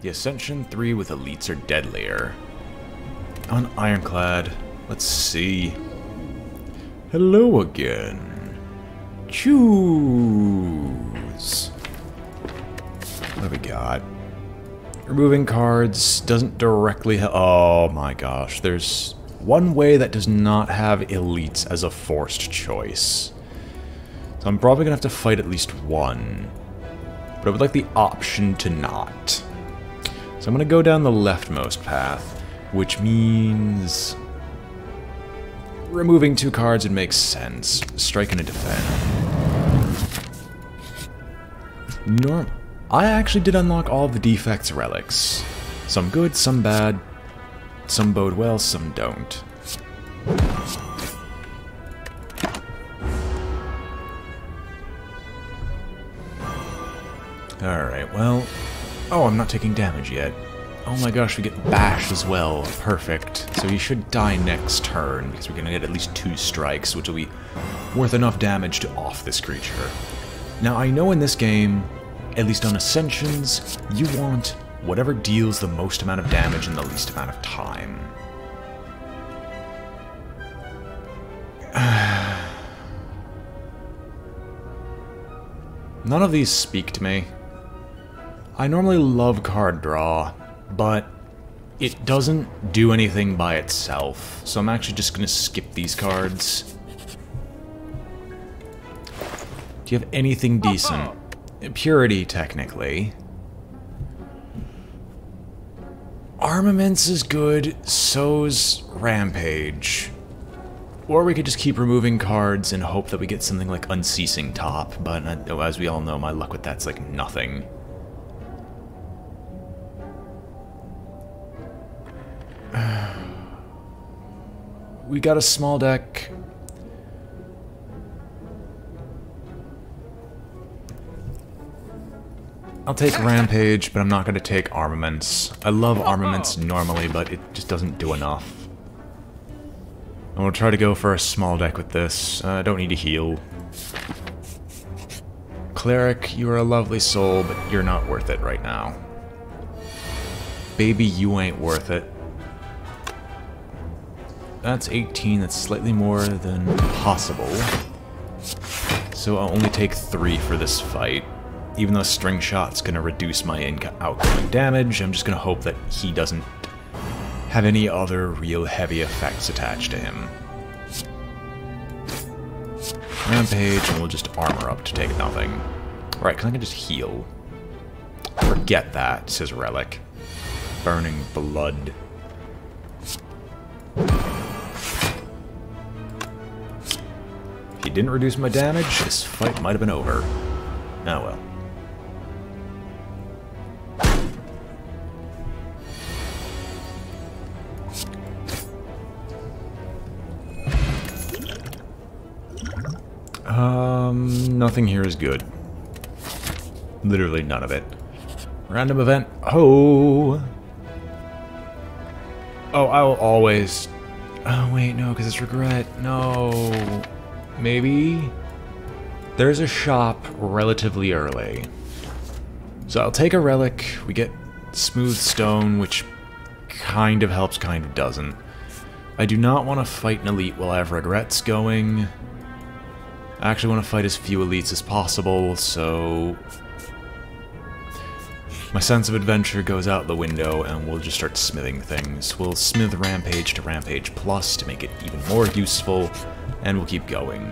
The Ascension 3 with elites are deadlier. On Ironclad, let's see. Hello again. Choose. What have we got? Removing cards doesn't directly oh my gosh, there's one way that does not have elites as a forced choice. So I'm probably gonna have to fight at least one. But I would like the option to not. So I'm gonna go down the leftmost path, which means removing 2 cards would make sense. Strike and a defend. I actually did unlock all of the defects relics. Some good, some bad, some bode well, some don't. Alright, well... Oh, I'm not taking damage yet. Oh my gosh, we get bash as well. Perfect. So he should die next turn, because we're going to get at least 2 strikes, which will be worth enough damage to off this creature. Now, I know in this game, at least on Ascensions, you want whatever deals the most amount of damage in the least amount of time. None of these speak to me. I normally love card draw, but it doesn't do anything by itself, so I'm actually just going to skip these cards. Do you have anything decent? Purity, technically. Armaments is good, so's Rampage. Or we could just keep removing cards and hope that we get something like Unceasing Top, but as we all know, my luck with that's like nothing. We got a small deck. I'll take Rampage, but I'm not going to take Armaments. I love Armaments normally, but it just doesn't do enough. I'm going to try to go for a small deck with this. I don't need to heal. Cleric, you are a lovely soul, but you're not worth it right now. Baby, you ain't worth it. That's 18, that's slightly more than possible. So I'll only take 3 for this fight. Even though String Shot's gonna reduce my outgoing damage, I'm just gonna hope that he doesn't have any other real heavy effects attached to him. Rampage, and we'll just armor up to take nothing. Right, because I can just heal. Forget that, says Relic. Burning Blood. If he didn't reduce my damage, this fight might have been over. Oh well. Nothing here is good. Literally none of it. Random event. Oh! Oh, I will always... Oh, wait, no, because it's regret. No. Maybe? There's a shop relatively early. So I'll take a relic. We get smooth stone, which kind of helps, kind of doesn't. I do not want to fight an elite while I have regrets going. I actually want to fight as few elites as possible, so... My sense of adventure goes out the window, and we'll just start smithing things. We'll smith Rampage to Rampage Plus to make it even more useful, and we'll keep going.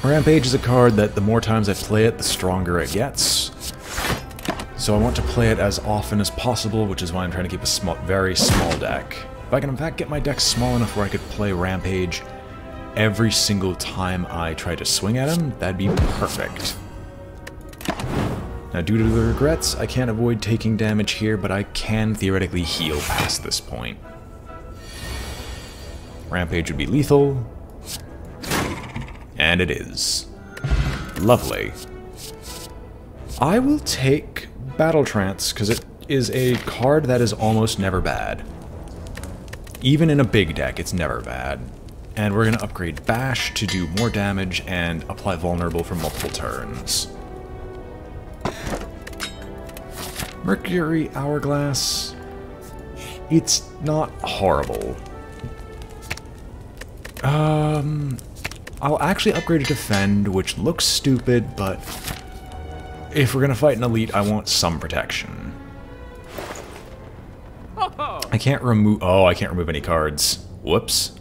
Rampage is a card that the more times I play it, the stronger it gets. So I want to play it as often as possible, which is why I'm trying to keep a very small deck. If I can in fact get my deck small enough where I could play Rampage every single time I try to swing at him, that'd be perfect. Now, due to the regrets, I can't avoid taking damage here, but I can theoretically heal past this point. Rampage would be lethal. And it is. Lovely. I will take Battle Trance, because it is a card that is almost never bad. Even in a big deck, it's never bad. And we're going to upgrade Bash to do more damage and apply Vulnerable for multiple turns. Mercury Hourglass. It's not horrible. I'll actually upgrade to Defend, which looks stupid, but if we're gonna fight an elite, I want some protection. I can't remove... Oh, I can't remove any cards. Whoops.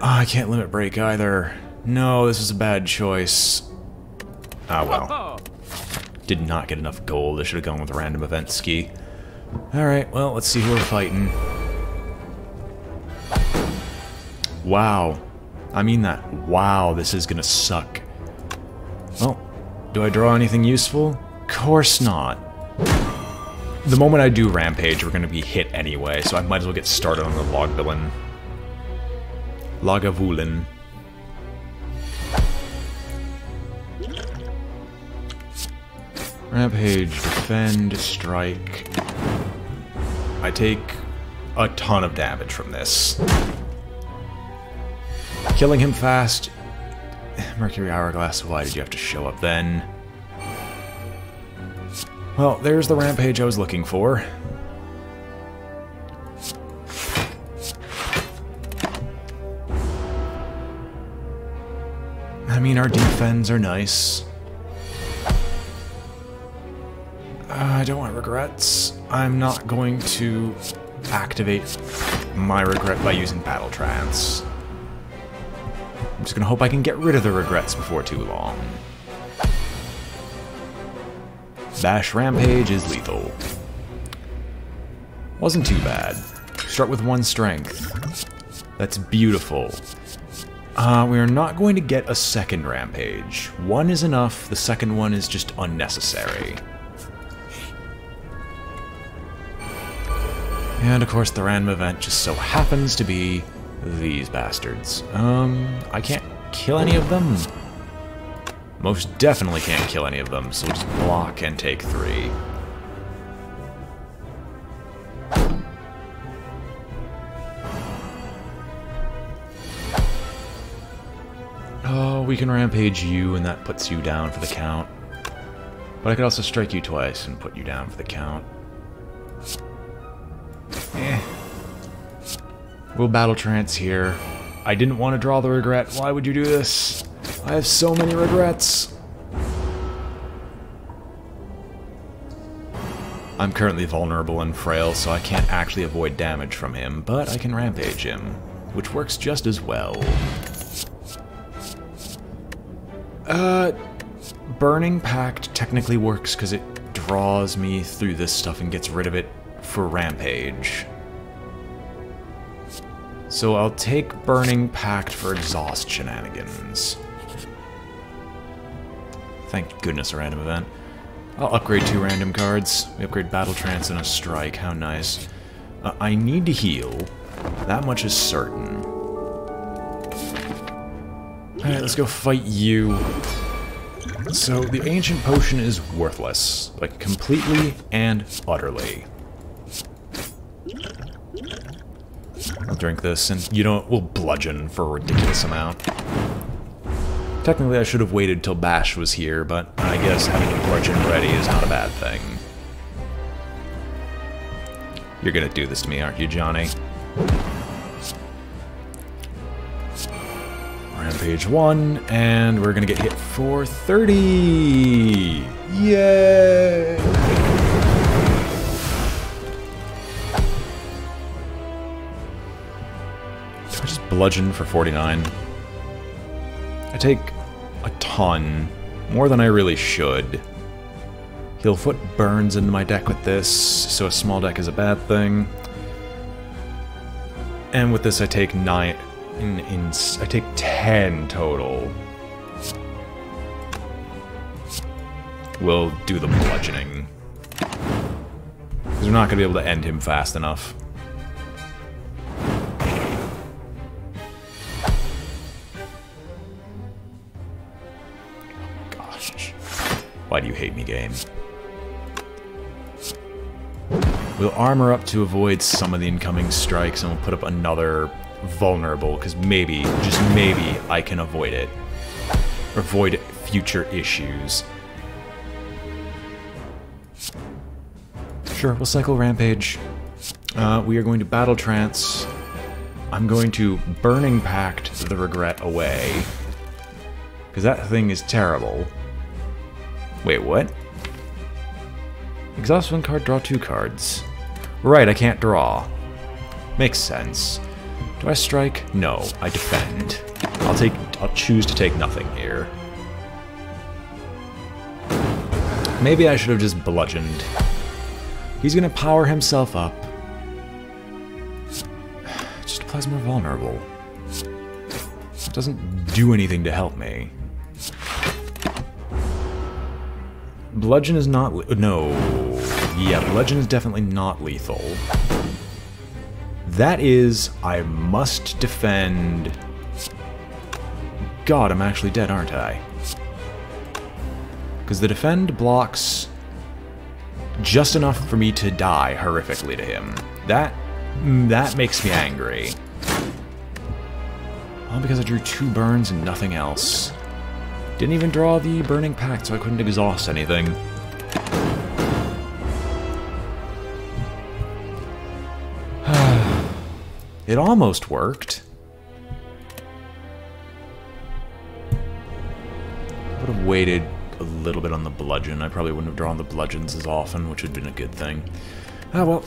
Oh, I can't limit break either. No, this is a bad choice. Ah, well. Did not get enough gold. I should have gone with a random event ski. Alright, well, let's see who we're fighting. Wow. I mean that. Wow, this is gonna suck. Well, do I draw anything useful? Course not. The moment I do Rampage, we're gonna be hit anyway, so I might as well get started on the Lagavulin. Lagavulin. Rampage, Defend, Strike. I take a ton of damage from this. Killing him fast. Mercury Hourglass, why did you have to show up then? Well, there's the Rampage I was looking for. I mean, our defends are nice. I don't want regrets. I'm not going to activate my regret by using Battle Trance. I'm just gonna hope I can get rid of the regrets before too long. Bash Rampage is lethal. Wasn't too bad. Start with 1 strength. That's beautiful. We are not going to get a second Rampage. 1 is enough, the second one is just unnecessary. And of course the random event just so happens to be these bastards. I can't kill any of them. Most definitely can't kill any of them, so we'll just block and take 3. Oh, we can Rampage you, and that puts you down for the count. But I could also strike you twice and put you down for the count. We'll Battle Trance here. I didn't want to draw the regret. Why would you do this? I have so many regrets. I'm currently vulnerable and frail, so I can't actually avoid damage from him, but I can Rampage him, which works just as well. Burning Pact technically works because it draws me through this stuff and gets rid of it for Rampage. So I'll take Burning Pact for exhaust shenanigans. Thank goodness a random event. I'll upgrade 2 random cards. We upgrade Battle Trance and a Strike, how nice. I need to heal. That much is certain. Alright, let's go fight you. So, the Ancient Potion is worthless. Like, completely and utterly. I'll drink this, and you know, we'll bludgeon for a ridiculous amount. Technically, I should have waited till Bash was here, but I guess having a bludgeon ready is not a bad thing. You're gonna do this to me, aren't you, Johnny? Rampage 1, and we're gonna get hit for 30! Yay! Do I just bludgeon for 49? I take a ton, more than I really should. He'll put burns into my deck with this, so a small deck is a bad thing. And with this I take 9, I take 10 total. We'll do the bludgeoning. Because we're not going to be able to end him fast enough. Why do you hate me, game? We'll armor up to avoid some of the incoming strikes, and we'll put up another vulnerable, because maybe, just maybe, I can avoid it. Avoid future issues. Sure, we'll cycle Rampage. We are going to Battle Trance. I'm going to Burning Pact the Regret away. Because that thing is terrible. Wait, what? Exhaust one card, draw 2 cards. Right, I can't draw. Makes sense. Do I strike? No, I defend. I'll choose to take nothing here. Maybe I should have just bludgeoned. He's gonna power himself up. Just applies more vulnerable. It doesn't do anything to help me. Bludgeon is not no. Yeah, bludgeon is definitely not lethal. That is, I must defend. God, I'm actually dead, aren't I? Because the defend blocks just enough for me to die horrifically to him. That makes me angry. All because I drew 2 burns and nothing else. Didn't even draw the Burning Pact, so I couldn't exhaust anything. It almost worked. I would have waited a little bit on the bludgeon. I probably wouldn't have drawn the bludgeons as often, which would have been a good thing. Ah, well.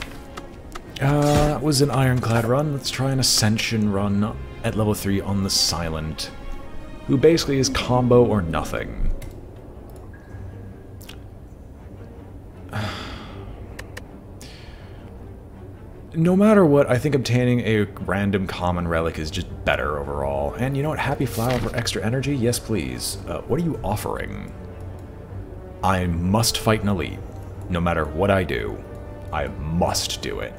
That was an Ironclad run. Let's try an Ascension run at level 3 on the Silent, who basically is combo or nothing. No matter what, I think obtaining a random common relic is just better overall. And you know what? Happy Flower for extra energy? Yes, please. What are you offering? I must fight an elite. No matter what I do, I must do it.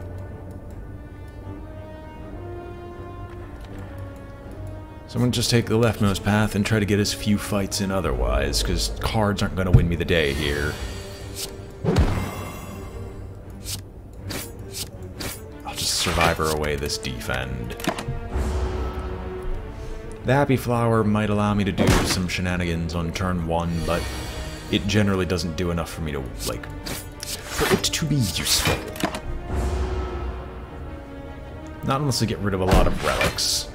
So I'm going to just take the leftmost path and try to get as few fights in otherwise, because cards aren't going to win me the day here. I'll just survivor away this defend. The Happy Flower might allow me to do some shenanigans on turn 1, but it generally doesn't do enough for me to, like, for it to be useful. Not unless I get rid of a lot of relics.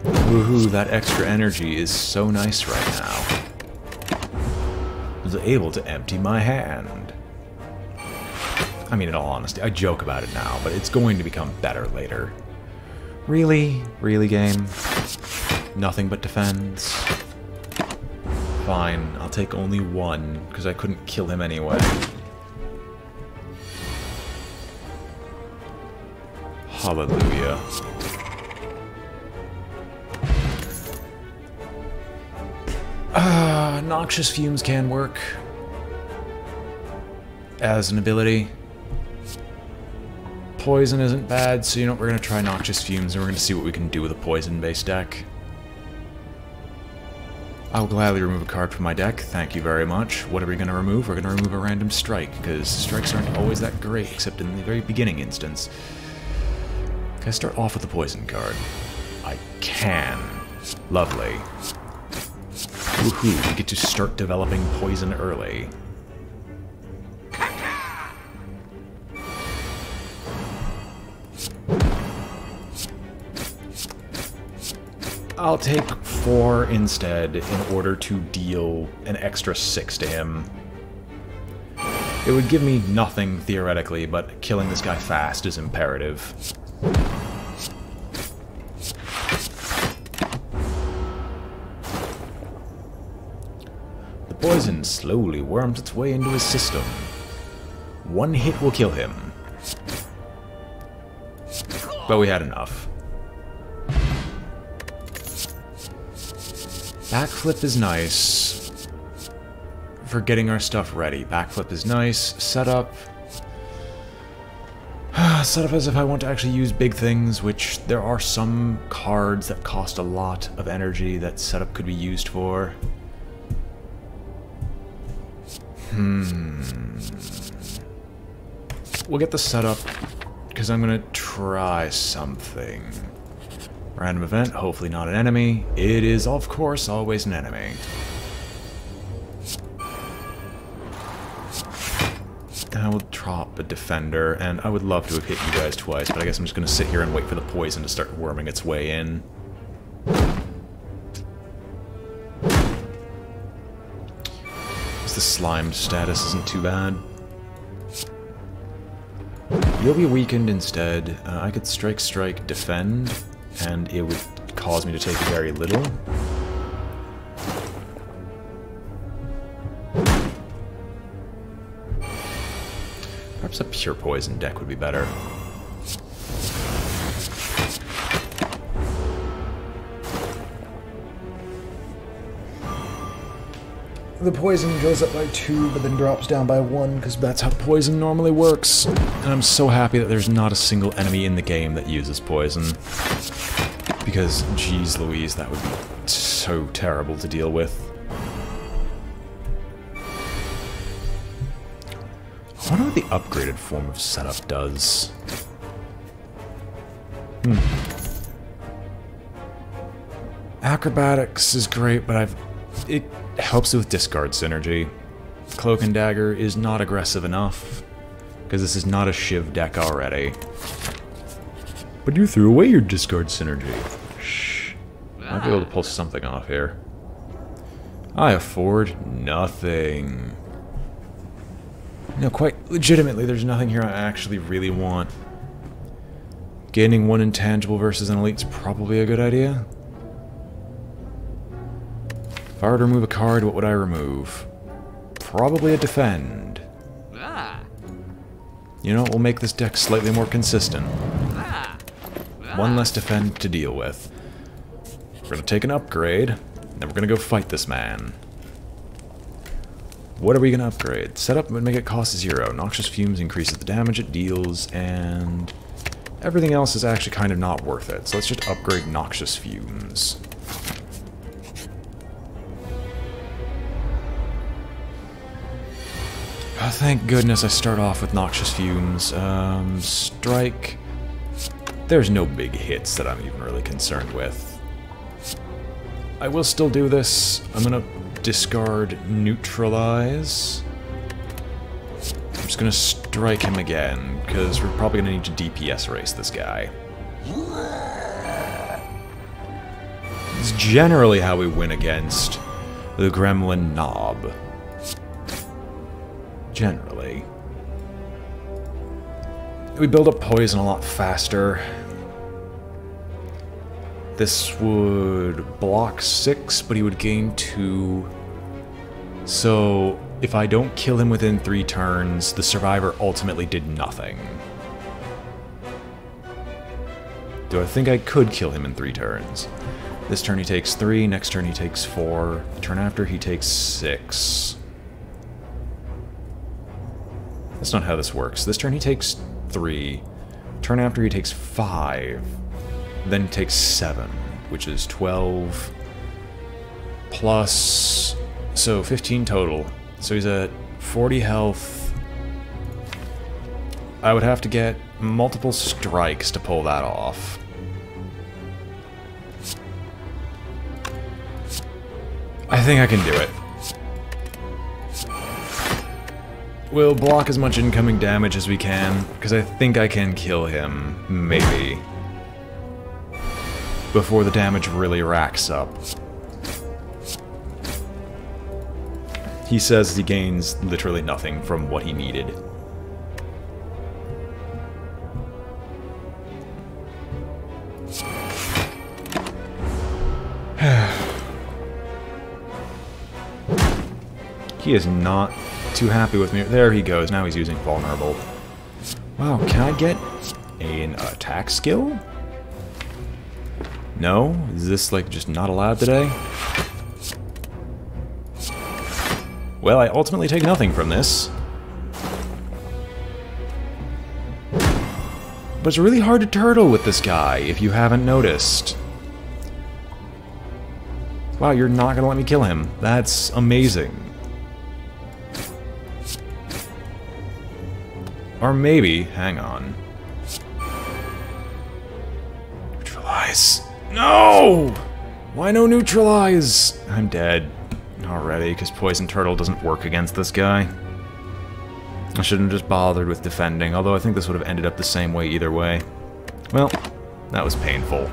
Woohoo, that extra energy is so nice right now. I was able to empty my hand. I mean, in all honesty, I joke about it now, but it's going to become better later. Really? Really, game? Nothing but defends? Fine, I'll take only 1, because I couldn't kill him anyway. Hallelujah. Noxious Fumes can work as an ability. Poison isn't bad, so you know what, we're going to try Noxious Fumes and we're going to see what we can do with a poison-based deck. I will gladly remove a card from my deck, thank you very much. What are we going to remove? We're going to remove a random strike, because strikes aren't always that great, except in the very beginning instance. Can I start off with a poison card? I can. Lovely. Woohoo, we get to start developing poison early. I'll take 4 instead in order to deal an extra 6 to him. It would give me nothing, theoretically, but killing this guy fast is imperative. Poison slowly worms its way into his system. 1 hit will kill him. But we had enough. Backflip is nice for getting our stuff ready. Backflip is nice. Setup. Setup as if I want to actually use big things, which there are some cards that cost a lot of energy that setup could be used for. We'll get the setup, because I'm going to try something. Random event, hopefully not an enemy. It is, of course, always an enemy. I will drop a defender, and I would love to have hit you guys twice, but I guess I'm just going to sit here and wait for the poison to start worming its way in. The slimed status isn't too bad. You'll be weakened instead. I could strike, defend, and it would cause me to take very little. Perhaps a pure poison deck would be better. The poison goes up by 2, but then drops down by 1, because that's how poison normally works. And I'm so happy that there's not a single enemy in the game that uses poison. Because, geez Louise, that would be so terrible to deal with. I wonder what the upgraded form of setup does. Acrobatics is great, but it helps with discard synergy. Cloak and Dagger is not aggressive enough, because this is not a Shiv deck already. But you threw away your discard synergy. Shh. I'll be able to pull something off here. I afford nothing. No, quite legitimately, there's nothing here I actually really want. Gaining 1 intangible versus an elite's probably a good idea. If I were to remove a card, what would I remove? Probably a defend. You know, we'll make this deck slightly more consistent. 1 less defend to deal with. We're gonna take an upgrade, then we're gonna go fight this man. What are we gonna upgrade? Setup would make it cost 0. Noxious Fumes increases the damage it deals, and everything else is actually kind of not worth it. So let's just upgrade Noxious Fumes. Oh, thank goodness I start off with Noxious Fumes. Strike. There's no big hits that I'm even really concerned with. I will still do this. I'm gonna discard Neutralize. I'm just gonna strike him again, because we're probably gonna need to DPS race this guy. It's generally how we win against the Gremlin Knob. Generally. We build up poison a lot faster. This would block 6, but he would gain 2. So, if I don't kill him within 3 turns, the survivor ultimately did nothing. Do I think I could kill him in 3 turns? This turn he takes 3, next turn he takes 4, the turn after he takes 6. That's not how this works. This turn he takes 3, turn after he takes 5, then he takes 7, which is 12, plus, so 15 total. So he's at 40 health. I would have to get multiple strikes to pull that off. I think I can do it. We'll block as much incoming damage as we can, because I think I can kill him, maybe, before the damage really racks up. He says he gains literally nothing from what he needed. He is not too happy with me. There he goes. Now he's using vulnerable. Wow, can I get an attack skill? No? Is this like just not allowed today? Well, I ultimately take nothing from this. But it's really hard to turtle with this guy, if you haven't noticed. Wow, you're not gonna let me kill him. That's amazing. Or maybe, hang on. Neutralize. No! Why no neutralize? I'm dead already, because Poison Turtle doesn't work against this guy. I shouldn't have just bothered with defending, although I think this would have ended up the same way either way. Well, that was painful.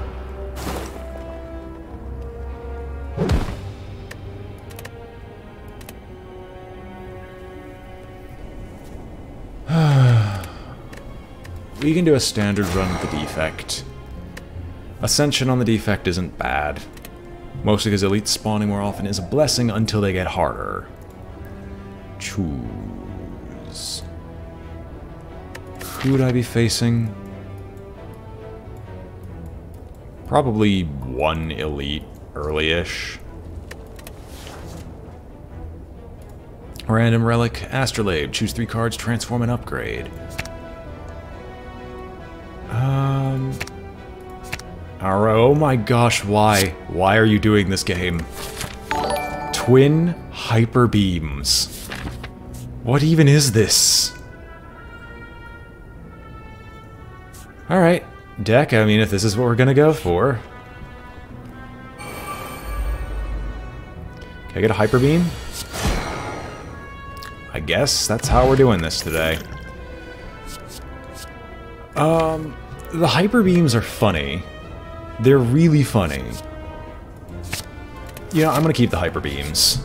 We can do a standard run with the defect. Ascension on the defect isn't bad. Mostly because elites spawning more often is a blessing until they get harder. Choose. Who would I be facing? Probably one elite early-ish. Random relic, astrolabe. Choose 3 cards, transform and upgrade. Alright, oh my gosh, why? Why are you doing this game? Twin hyper beams. What even is this? Alright, deck, I mean, if this is what we're gonna go for. Can I get a hyper beam? I guess that's how we're doing this today. The hyper beams are funny. They're really funny. You know, I'm gonna keep the hyper beams.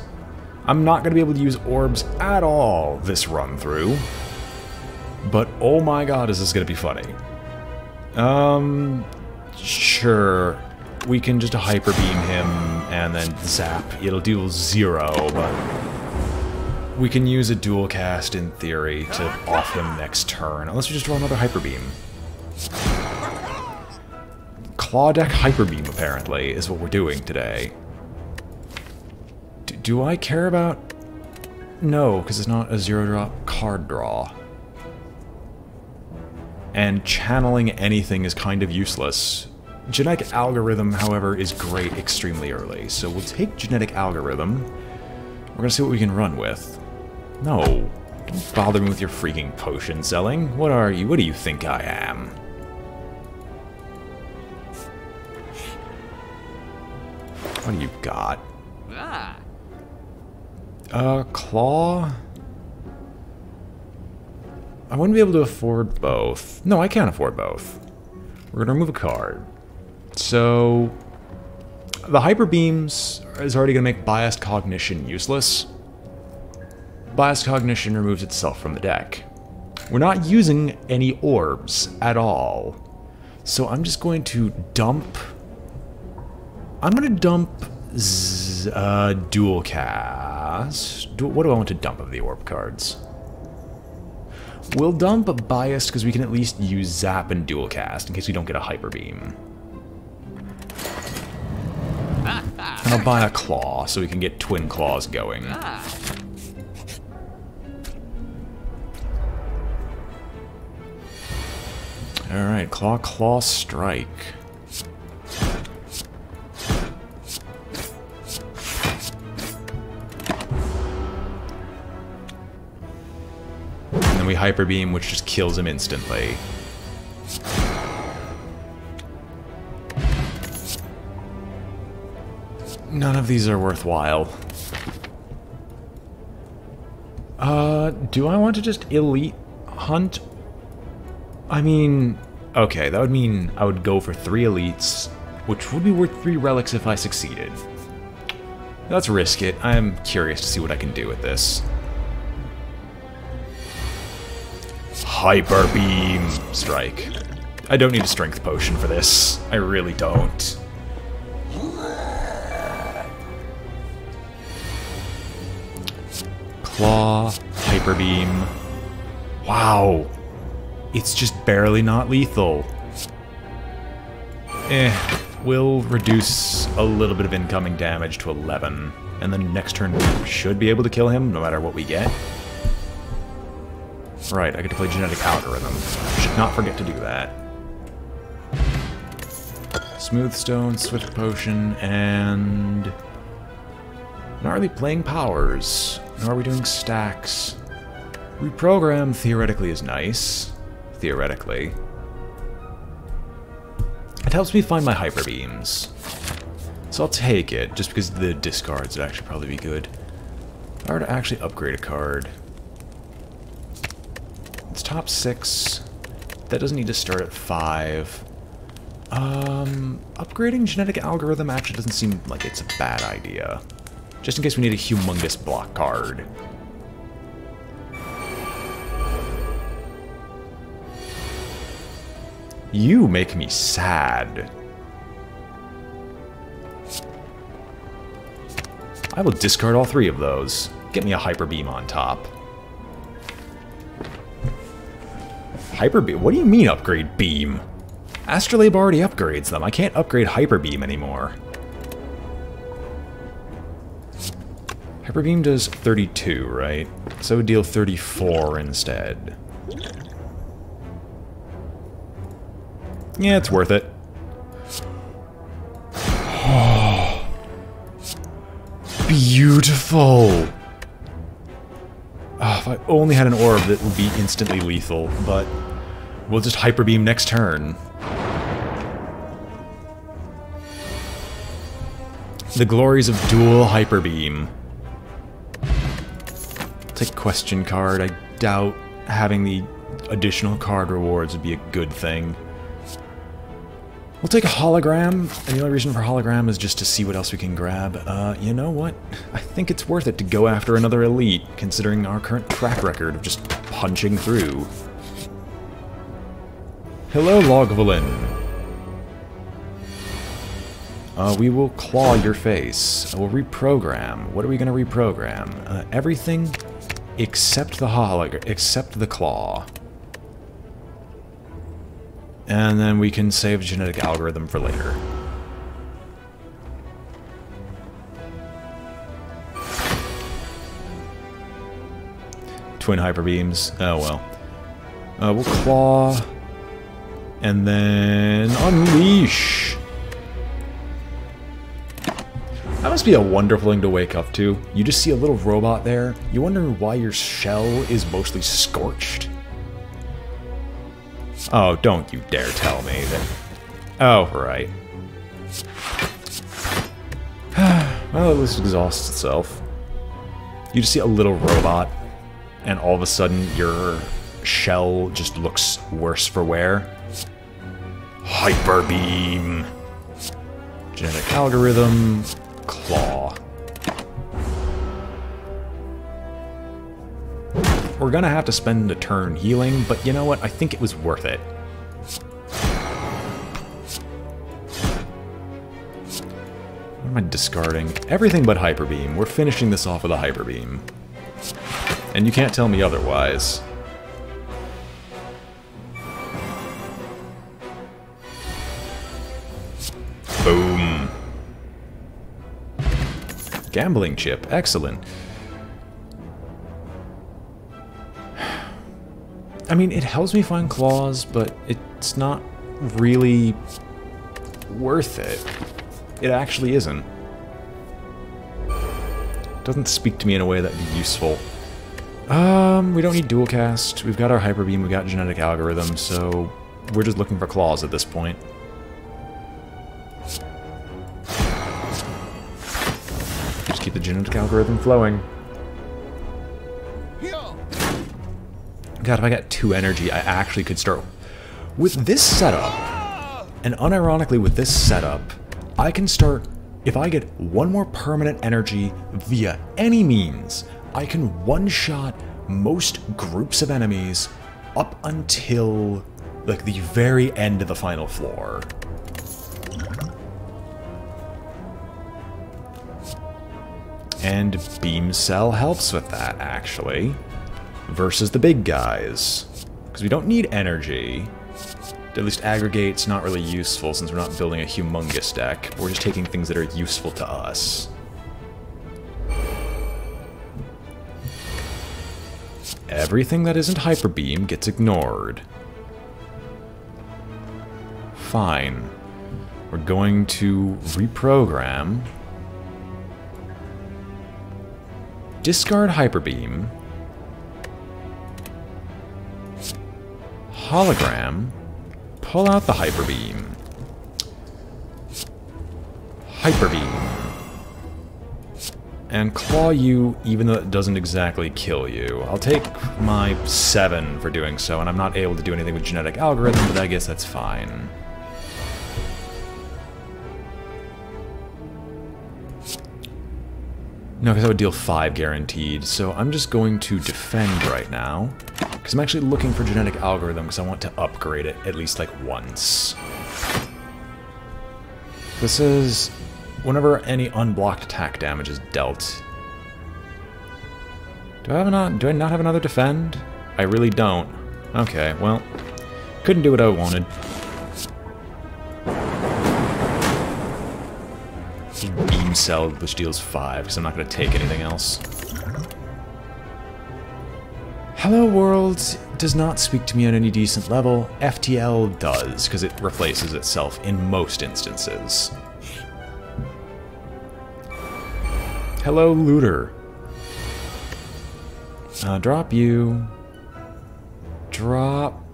I'm not gonna be able to use orbs at all this run through. But oh my god, is this gonna be funny. Sure. We can just hyper beam him and then zap. It'll do 0, but we can use a dual cast in theory to off him next turn. Unless we just draw another hyper beam. Claw deck hyper beam, apparently, is what we're doing today. Do I care about... No, because it's not a 0-drop card draw. And channeling anything is kind of useless. Genetic Algorithm, however, is great extremely early, so we'll take Genetic Algorithm. We're gonna see what we can run with. No, don't bother me with your freaking potion selling. What are you? What do you think I am? What do you got? Claw? I wouldn't be able to afford both. No, I can't afford both. We're gonna remove a card. So, the Hyper Beams is already gonna make Biased Cognition useless. Biased Cognition removes itself from the deck. We're not using any orbs at all. So I'm just going to dump... I'm going to dump dual cast. What do I want to dump of the orb cards? We'll dump Biased because we can at least use Zap and dual cast in case we don't get a Hyper Beam. And I'll buy a Claw so we can get Twin Claws going. Alright, Claw, Strike. And then we Hyper Beam, which just kills him instantly. None of these are worthwhile. Do I want to just Elite Hunt? I mean, okay, that would mean I would go for 3 elites, which would be worth 3 relics if I succeeded. Let's risk it. I'm curious to see what I can do with this. Hyper Beam Strike. I don't need a strength potion for this. I really don't. Claw, Hyper Beam. Wow. It's just barely not lethal. We'll reduce a little bit of incoming damage to 11. And then next turn we should be able to kill him, no matter what we get. Right, I get to play Genetic Algorithm. Should not forget to do that. Smooth Stone, Swift Potion, and... not really playing powers. Nor are we doing stacks. Reprogram theoretically is nice. Theoretically. It helps me find my Hyper Beams. So I'll take it, just because the discards would actually probably be good. If I were to actually upgrade a card... It's top 6. That doesn't need to start at 5. Upgrading genetic algorithm actually doesn't seem like it's a bad idea. Just in case we need a humongous block card. You make me sad. I will discard all 3 of those. Get me a Hyper Beam on top. Hyper Beam? What do you mean upgrade Beam? Astrolabe already upgrades them. I can't upgrade Hyper Beam anymore. Hyper Beam does 32, right? So it would deal 34 instead. Yeah, it's worth it. Beautiful! Oh, if I only had an orb that would be instantly lethal, but we'll just Hyper Beam next turn. The glories of dual Hyper Beam. Take question card. I doubt having the additional card rewards would be a good thing. We'll take a hologram, and the only reason for hologram is just to see what else we can grab. You know what? I think it's worth it to go after another elite, considering our current track record of just punching through. Hello, Logvalin. We will claw your face. We'll reprogram. What are we going to reprogram? Everything except the except the claw. And then we can save genetic algorithm for later. Twin hyper beams. Oh well. We'll claw. And then unleash. That must be a wonderful thing to wake up to. You just see a little robot there. You wonder why your shell is mostly scorched. Oh, don't you dare tell me that... Oh, right. Well, this exhausts itself. You just see a little robot, and all of a sudden your shell just looks worse for wear. Hyper Beam! Genetic algorithm... Claw. We're gonna have to spend a turn healing, but you know what? I think it was worth it. What am I discarding? Everything but Hyper Beam. We're finishing this off with a Hyper Beam. And you can't tell me otherwise. Boom. Gambling chip. Excellent. I mean, it helps me find claws, but it's not really worth it. It actually isn't. It doesn't speak to me in a way that'd be useful. We don't need dual cast. We've got our Hyper Beam, we've got genetic algorithm, so we're just looking for claws at this point. Just keep the genetic algorithm flowing. God, if I got 2 energy, I actually could start... With this setup, and unironically with this setup, I can start... If I get 1 more permanent energy via any means, I can one-shot most groups of enemies up until, like, the very end of the final floor. And Beam Cell helps with that, actually. Versus the big guys. Because we don't need energy. At least aggregate's not really useful since we're not building a humongous deck. We're just taking things that are useful to us. Everything that isn't Hyper Beam gets ignored. Fine. We're going to reprogram. Discard Hyper Beam. Hologram, pull out the Hyper Beam. Hyper Beam. And claw you, even though it doesn't exactly kill you. I'll take my 7 for doing so, and I'm not able to do anything with genetic algorithm, but I guess that's fine. No, because I would deal 5 guaranteed, so I'm just going to defend right now. Because I'm actually looking for genetic algorithm, because I want to upgrade it at least like once. This is whenever any unblocked attack damage is dealt. Do I not have another defend? I really don't. Okay, well, couldn't do what I wanted. Beam cell, which deals 5, because I'm not going to take anything else. Hello World does not speak to me on any decent level. FTL does, because it replaces itself in most instances. Hello Looter. Drop you. Drop.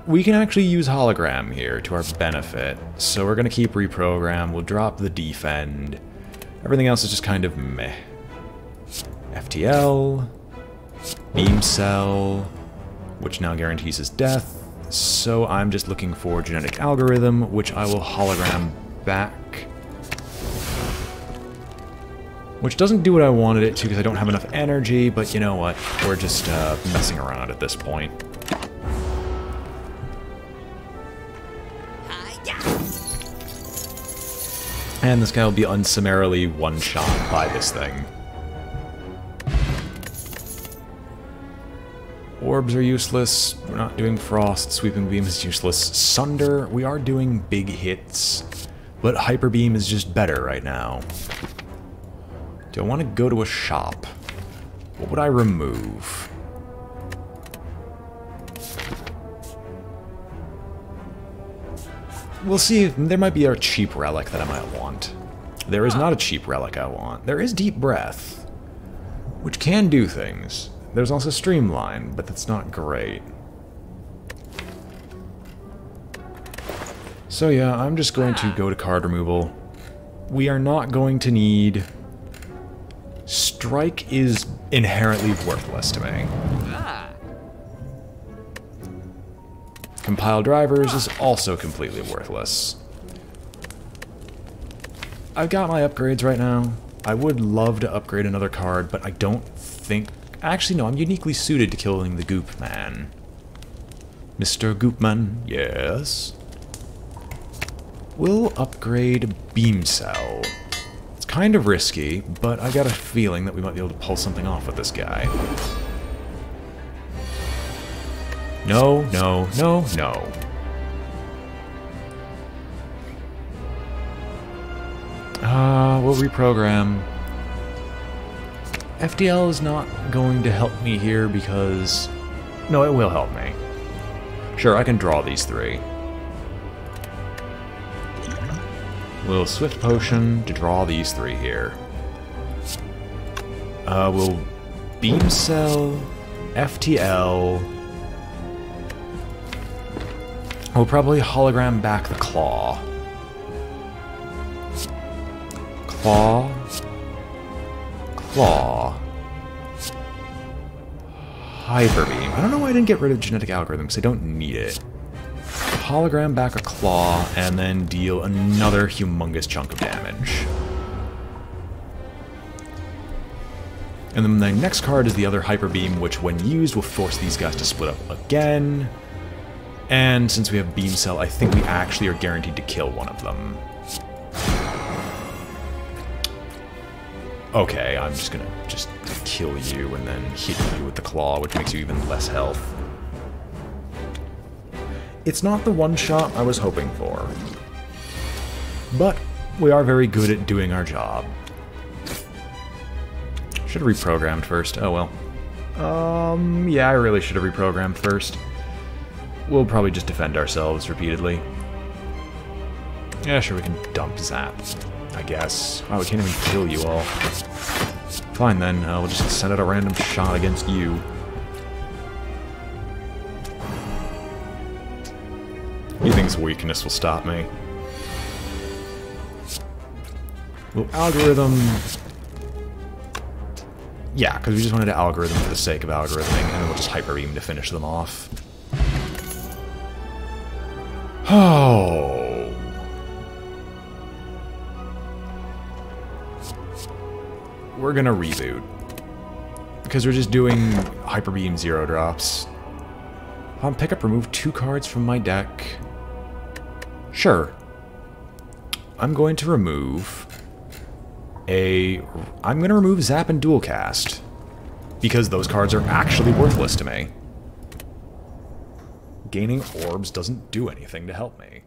We can actually use hologram here to our benefit, so we're going to keep reprogram. We'll drop the defend. Everything else is just kind of meh. FTL. Beam cell, which now guarantees his death, so I'm just looking for genetic algorithm, which I will hologram back. Which doesn't do what I wanted it to because I don't have enough energy, but you know what, we're just messing around at this point. And this guy will be unsummarily one-shot by this thing. Orbs are useless, we're not doing frost, sweeping beam is useless. Sunder, we are doing big hits, but hyper beam is just better right now. Do I want to go to a shop? What would I remove? We'll see, there might be a cheap relic that I might want. There is not a cheap relic I want. There is Deep Breath, which can do things. There's also Streamline, but that's not great. So yeah, I'm just going to go to card removal. We are not going to need... Strike is inherently worthless to me. Compile drivers is also completely worthless. I've got my upgrades right now. I would love to upgrade another card, but I don't think... Actually, no, I'm uniquely suited to killing the Goop Man. Mr. Goopman, yes. We'll upgrade Beam Cell. It's kind of risky, but I got a feeling that we might be able to pull something off with this guy. No, no, no, no. We'll reprogram. FDL is not going to help me here because... No, it will help me. Sure, I can draw these 3. We'll Swift Potion to draw these 3 here. We'll Beam Cell, FTL... We'll probably hologram back the Claw. Claw. Claw. Hyper Beam. I don't know why I didn't get rid of genetic algorithm, because I don't need it. Hologram back a Claw, and then deal another humongous chunk of damage. And then the next card is the other Hyper Beam, which when used will force these guys to split up again. And since we have Beam Cell, I think we actually are guaranteed to kill one of them. Okay, I'm just gonna kill you and then hit you with the Claw, which makes you even less health. It's not the one-shot I was hoping for. But we are very good at doing our job. Should have reprogrammed first. Oh well. Yeah, I really should have reprogrammed first. We'll probably just defend ourselves repeatedly. Yeah, sure, we can dump Zap, I guess. Wow, we can't even kill you all. Fine then, we'll just send out a random shot against you. He thinks weakness will stop me. Well, algorithm... Yeah, because we just wanted to algorithm for the sake of algorithming, and then we'll just Hyper Beam to finish them off. Oh. We're gonna reboot. Because we're just doing Hyper Beam 0 drops. On pickup, remove 2 cards from my deck. Sure. I'm going to remove I'm going to remove Zap and Dual Cast. Because those cards are actually worthless to me. Gaining orbs doesn't do anything to help me.